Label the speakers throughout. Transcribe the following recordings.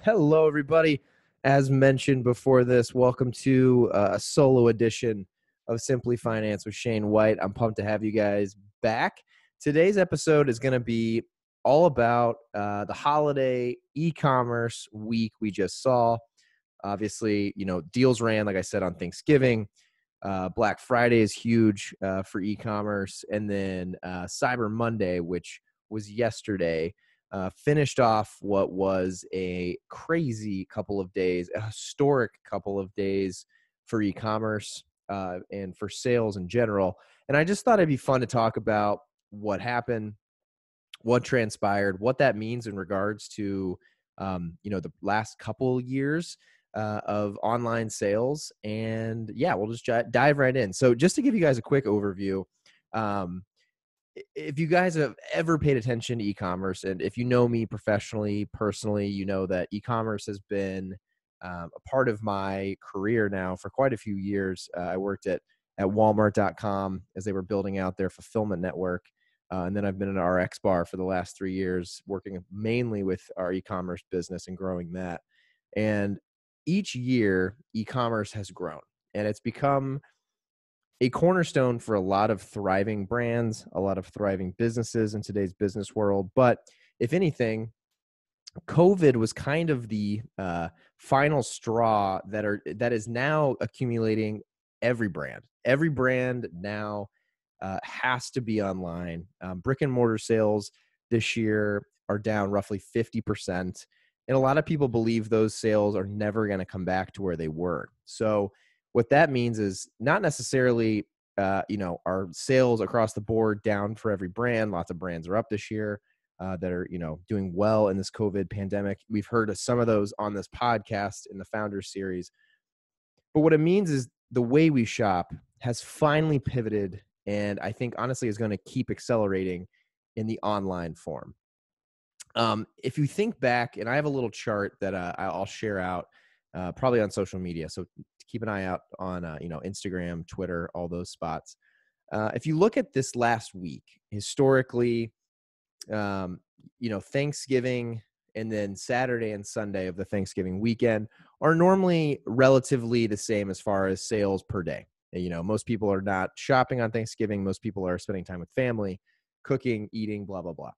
Speaker 1: Hello, everybody. As mentioned before this, welcome to a solo edition of Simply Finance with Shane White. I'm pumped to have you guys back. Today's episode is going to be all about the holiday e-commerce week we just saw. Obviously, deals ran, like I said, on Thanksgiving. Black Friday is huge for e-commerce. And then Cyber Monday, which was yesterday, finished off what was a crazy couple of days, a historic couple of days for e-commerce and for sales in general. And I just thought it'd be fun to talk about what happened, what transpired, what that means in regards to, the last couple years of online sales. And yeah, we'll just dive right in. So just to give you guys a quick overview, if you guys have ever paid attention to e-commerce, and if you know me professionally, personally, you know that e-commerce has been a part of my career now for quite a few years. I worked at Walmart.com as they were building out their fulfillment network. And then I've been at RX Bar for the last 3 years, working mainly with our e-commerce business and growing that. And each year, e-commerce has grown, and it's become a cornerstone for a lot of thriving brands, a lot of thriving businesses in today's business world. But if anything, COVID was kind of the final straw that is now accumulating every brand. Every brand now has to be online. Brick and mortar sales this year are down roughly 50%. And a lot of people believe those sales are never going to come back to where they were. So what that means is not necessarily, our sales across the board down for every brand. Lots of brands are up this year that are, doing well in this COVID pandemic. We've heard of some of those on this podcast in the Founders Series. But what it means is the way we shop has finally pivoted, and I think honestly is going to keep accelerating in the online form. If you think back, and I have a little chart that I'll share out probably on social media, so keep an eye out on Instagram, Twitter, all those spots. If you look at this last week, historically, Thanksgiving and then Saturday and Sunday of the Thanksgiving weekend are normally relatively the same as far as sales per day. Most people are not shopping on Thanksgiving. Most people are spending time with family, cooking, eating, blah, blah, blah.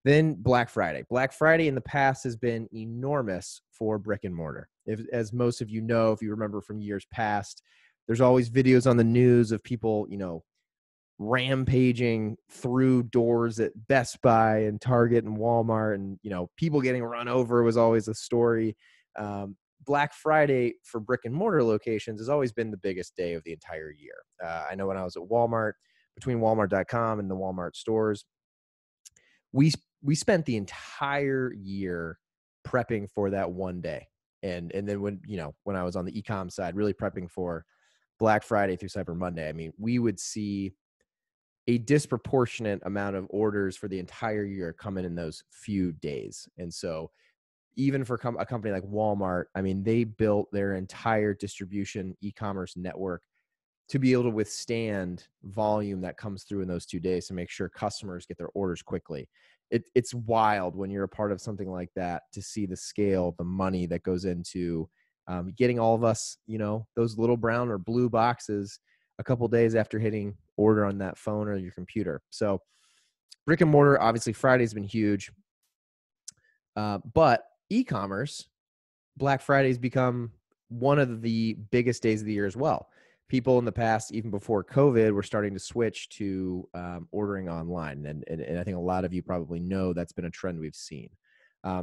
Speaker 1: Then Black Friday. Black Friday in the past has been enormous for brick and mortar. As most of you know, if you remember from years past, there's always videos on the news of people, rampaging through doors at Best Buy and Target and Walmart, and people getting run over was always a story. Black Friday for brick and mortar locations has always been the biggest day of the entire year. I know when I was at Walmart, between Walmart.com and the Walmart stores, we spent the entire year prepping for that one day. And then when I was on the e-com side, really prepping for Black Friday through Cyber Monday, I mean, we would see a disproportionate amount of orders for the entire year coming in those few days. And so even for a company like Walmart, I mean, they built their entire distribution e-commerce network to be able to withstand volume that comes through in those 2 days to make sure customers get their orders quickly. It's wild when you're a part of something like that to see the scale, the money that goes into getting all of us, those little brown or blue boxes a couple days after hitting order on that phone or your computer. So brick and mortar, obviously Friday's been huge. But e-commerce, Black Friday's become one of the biggest days of the year as well. People in the past, even before COVID, were starting to switch to ordering online. And I think a lot of you probably know that's been a trend we've seen.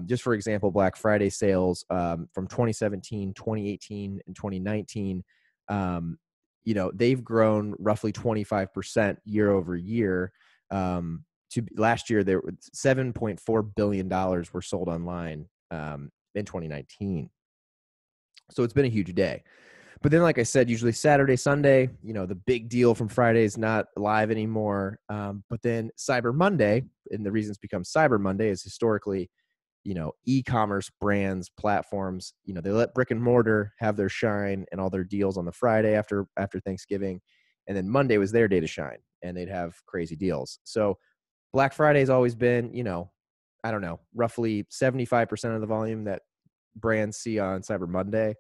Speaker 1: Just for example, Black Friday sales from 2017, 2018, and 2019, they've grown roughly 25% year over year. To last year, there were $7.4 billion were sold online in 2019. So it's been a huge day. But then, like I said, usually Saturday, Sunday, the big deal from Friday is not live anymore. But then Cyber Monday, and the reason it's become Cyber Monday is historically, e-commerce brands, platforms, they let brick and mortar have their shine and all their deals on the Friday after Thanksgiving. And then Monday was their day to shine, and they'd have crazy deals. So Black Friday has always been, roughly 75% of the volume that brands see on Cyber Monday.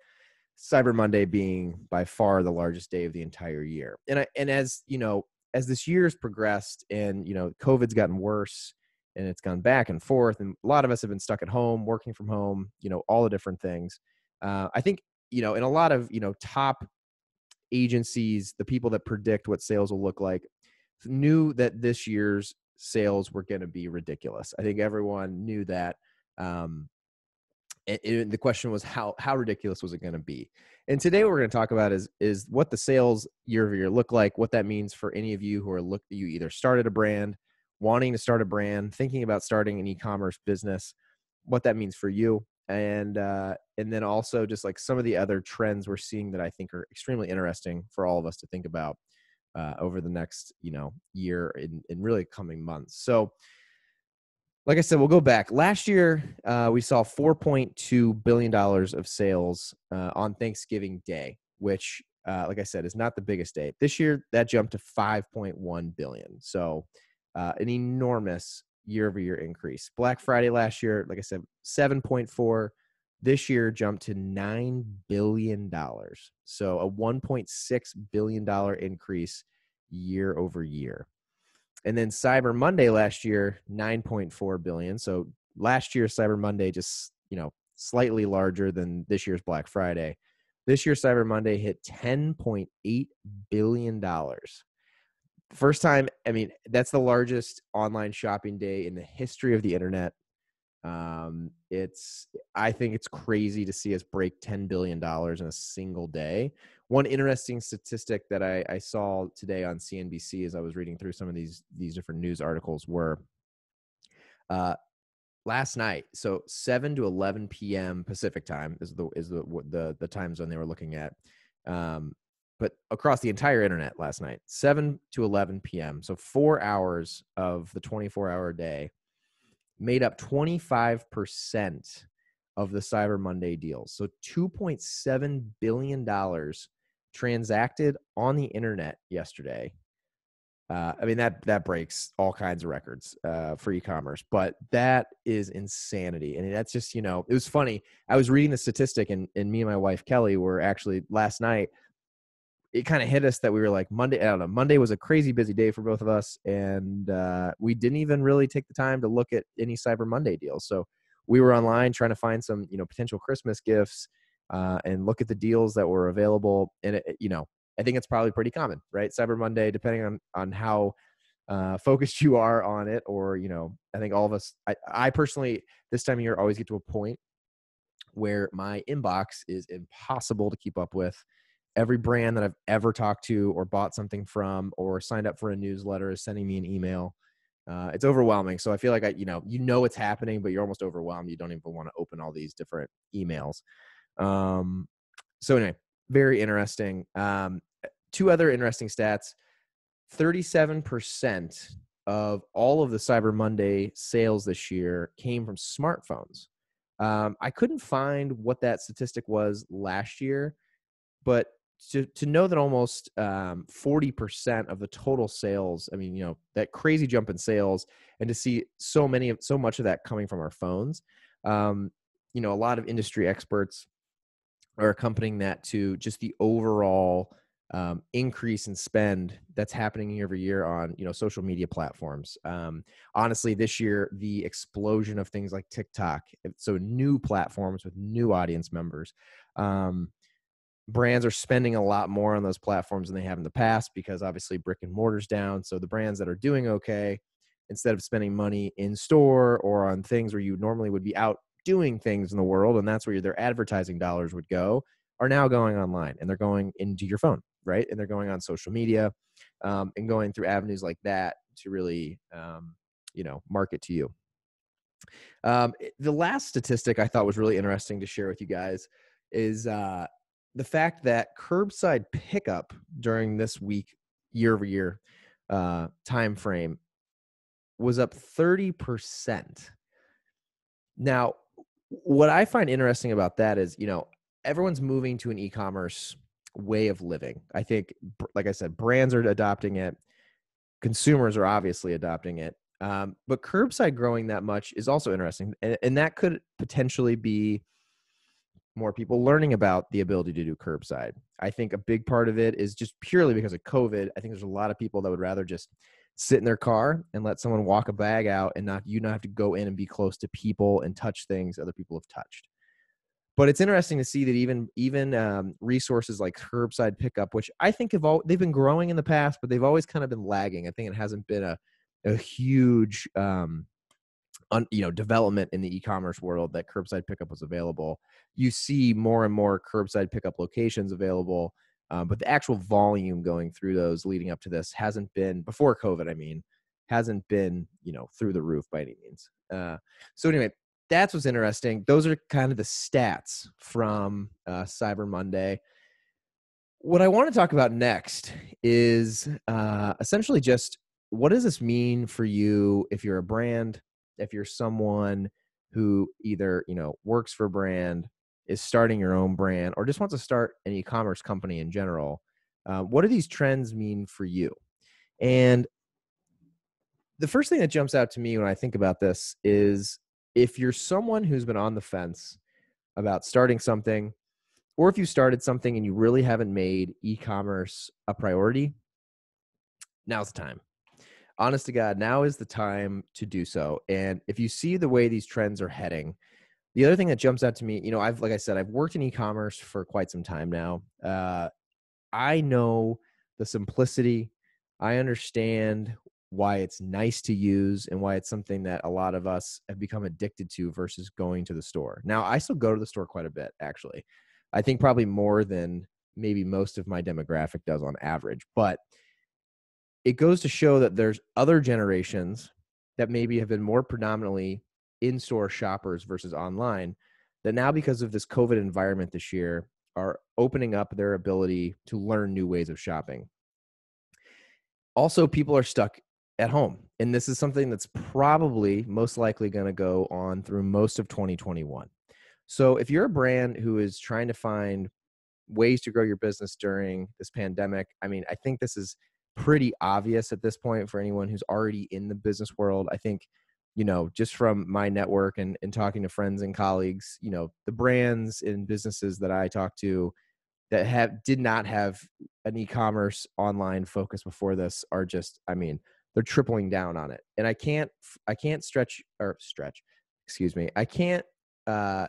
Speaker 1: Cyber Monday being by far the largest day of the entire year. And as you know, as this year's progressed and COVID's gotten worse and it's gone back and forth, and a lot of us have been stuck at home, working from home, all the different things. I think, in a lot of, top agencies, the people that predict what sales will look like knew that this year's sales were going to be ridiculous. I think everyone knew that. And the question was how ridiculous was it going to be? And today what we're going to talk about is what the sales year over year look like, what that means for any of you who are you either started a brand, wanting to start a brand, thinking about starting an e-commerce business, what that means for you, and then also just like some of the other trends we're seeing that I think are extremely interesting for all of us to think about over the next year in really coming months. So, like I said, we'll go back. Last year, we saw $4.2 billion of sales on Thanksgiving Day, which, like I said, is not the biggest day. This year, that jumped to $5.1 billion. So an enormous year-over-year increase. Black Friday last year, like I said, 7.4. This year jumped to $9 billion. So a $1.6 billion increase year over year. And then Cyber Monday last year, 9.4 billion. So last year's Cyber Monday just, slightly larger than this year's Black Friday. This year's Cyber Monday hit $10.8 billion. First time, that's the largest online shopping day in the history of the internet. I think it's crazy to see us break $10 billion in a single day. One interesting statistic that I saw today on CNBC as I was reading through some of these different news articles were last night. So 7 to 11 p.m. Pacific time is the time zone they were looking at. But across the entire internet last night, 7 to 11 p.m. So 4 hours of the 24-hour day made up 25% of the Cyber Monday deals. So $2.7 billion transacted on the internet yesterday. That breaks all kinds of records for e-commerce, but that is insanity. And that's just, it was funny. I was reading the statistic and me and my wife, Kelly, were actually last night, it kind of hit us that we were like Monday was a crazy busy day for both of us. And we didn't even really take the time to look at any Cyber Monday deals. So we were online trying to find some, potential Christmas gifts and look at the deals that were available. And, I think it's probably pretty common, right? Cyber Monday, depending on how focused you are on it, or, I think all of us, I personally, this time of year, always get to a point where my inbox is impossible to keep up with. Every brand that I've ever talked to or bought something from or signed up for a newsletter is sending me an email. It's overwhelming. So I feel like it's happening, but you're almost overwhelmed. You don't even want to open all these different emails. So anyway, very interesting. Two other interesting stats. 37% of all of the Cyber Monday sales this year came from smartphones. I couldn't find what that statistic was last year, but to know that almost 40% of the total sales, that crazy jump in sales, and to see so much of that coming from our phones, a lot of industry experts are accompanying that to just the overall increase in spend that's happening year over year on social media platforms. Honestly, this year the explosion of things like TikTok, so new platforms with new audience members. Brands are spending a lot more on those platforms than they have in the past because obviously brick and mortar's down. So the brands that are doing okay, instead of spending money in store or on things where you normally would be out doing things in the world, and that's where their advertising dollars would go, are now going online, and they're going into your phone, right? And they're going on social media and going through avenues like that to really, market to you. The last statistic I thought was really interesting to share with you guys is the fact that curbside pickup during this week, year over year time frame, was up 30%. Now, what I find interesting about that is, everyone's moving to an e-commerce way of living. I think, like I said, brands are adopting it. Consumers are obviously adopting it. But curbside growing that much is also interesting. And that could potentially be more people learning about the ability to do curbside. I think a big part of it is just purely because of COVID. I think there's a lot of people that would rather just sit in their car and let someone walk a bag out and not have to go in and be close to people and touch things other people have touched. But it's interesting to see that even resources like curbside pickup, which I think they've been growing in the past, but they've always kind of been lagging. I think it hasn't been a huge development in the e-commerce world that curbside pickup was available. You see more and more curbside pickup locations available, but the actual volume going through those leading up to this hasn't been, before COVID, I mean, hasn't been through the roof by any means. So anyway, that's what's interesting. Those are kind of the stats from Cyber Monday. What I want to talk about next is essentially just, what does this mean for you if you're a brand, if you're someone who either works for a brand, is starting your own brand, or just wants to start an e-commerce company in general. What do these trends mean for you? And the first thing that jumps out to me when I think about this is, if you're someone who's been on the fence about starting something, or if you started something and you really haven't made e-commerce a priority, now's the time. Honest to God, now is the time to do so. And if you see the way these trends are heading, the other thing that jumps out to me, like I said, I've worked in e-commerce for quite some time now. I know the simplicity. I understand why it's nice to use and why it's something that a lot of us have become addicted to versus going to the store. Now, I still go to the store quite a bit, actually. I think probably more than maybe most of my demographic does on average. But it goes to show that there's other generations that maybe have been more predominantly in-store shoppers versus online, that now, because of this COVID environment this year, are opening up their ability to learn new ways of shopping. Also, people are stuck at home, and this is something that's probably most likely going to go on through most of 2021. So if you're a brand who is trying to find ways to grow your business during this pandemic, I mean, I think this is pretty obvious at this point for anyone who's already in the business world. I think, just from my network and talking to friends and colleagues, the brands and businesses that I talk to that did not have an e-commerce online focus before this are just, I mean, they're tripling down on it. And I can't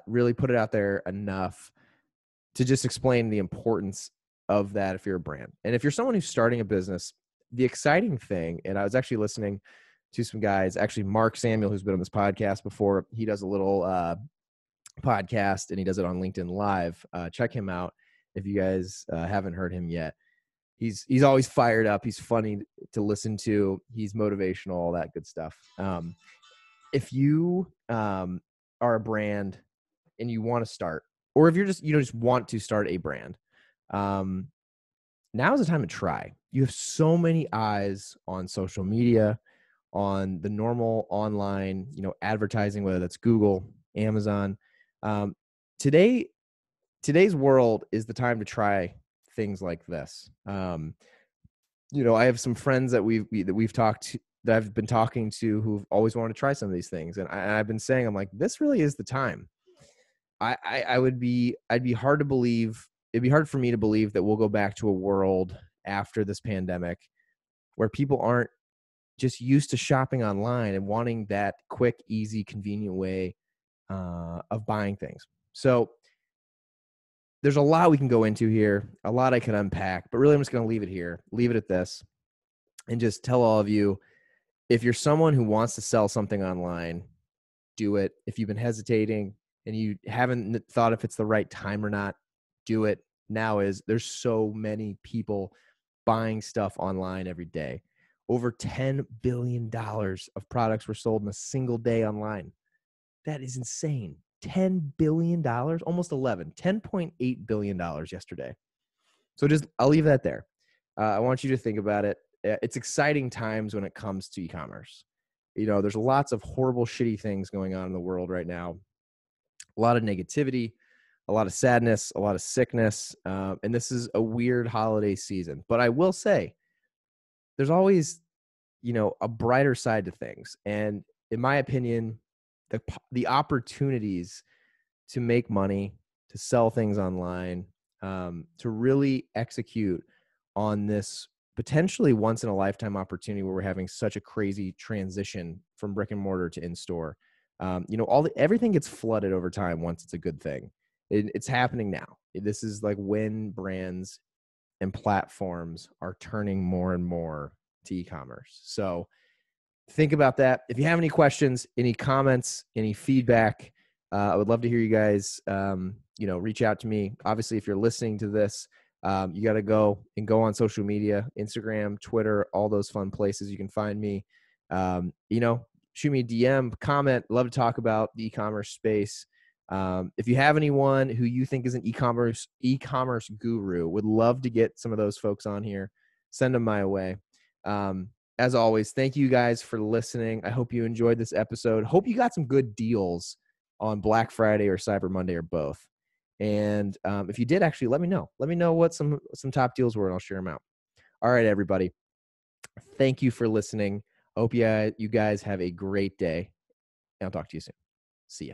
Speaker 1: really put it out there enough to just explain the importance of that if you're a brand. And if you're someone who's starting a business, the exciting thing, and I was actually listening to some guys, actually Mark Samuel, who's been on this podcast before, he does a little podcast and he does it on LinkedIn Live. Check him out if you guys haven't heard him yet. He's always fired up. He's funny to listen to. He's motivational, all that good stuff. If you are a brand and you want to start, or if you're just want to start a brand, now is the time to try. You have so many eyes on social media, on the normal online, advertising, whether that's Google, Amazon. Today's world is the time to try things like this. I have some friends that we've talked to, that I've been talking to, who've always wanted to try some of these things, and I've been saying, I'm like, this really is the time. I'd be hard to believe. It'd be hard for me to believe that we'll go back to a world after this pandemic where people aren't just used to shopping online and wanting that quick, easy, convenient way of buying things. So there's a lot we can go into here, a lot I can unpack, but really I'm just going to leave it at this, and just tell all of you, if you're someone who wants to sell something online, do it. If you've been hesitating and you haven't thought if it's the right time or not, do it. There's so many people buying stuff online every day. Over $10 billion of products were sold in a single day online. That is insane. $10 billion, almost 11, $10.8 billion yesterday. So I'll leave that there. I want you to think about it. It's exciting times when it comes to e-commerce. There's lots of horrible, shitty things going on in the world right now. A lot of negativity, a lot of sadness, a lot of sickness. And this is a weird holiday season. But I will say, there's always, a brighter side to things. And in my opinion, the opportunities to make money to sell things online, to really execute on this potentially once in a lifetime opportunity where we're having such a crazy transition from brick and mortar to in store. Everything gets flooded over time once it's a good thing. It's happening now. This is like when brands and platforms are turning more and more to e-commerce. So think about that. If you have any questions, any comments, any feedback, I would love to hear you guys, reach out to me. Obviously, if you're listening to this, you got to go on social media, Instagram, Twitter, all those fun places you can find me. Shoot me a DM, comment. Love to talk about the e-commerce space. If you have anyone who you think is an e-commerce guru, would love to get some of those folks on here. Send them my way. As always, thank you guys for listening. I hope you enjoyed this episode. Hope you got some good deals on Black Friday or Cyber Monday or both. And if you did, actually, let me know. Let me know what some top deals were, and I'll share them out. All right, everybody. Thank you for listening. Hope you guys have a great day. And I'll talk to you soon. See ya.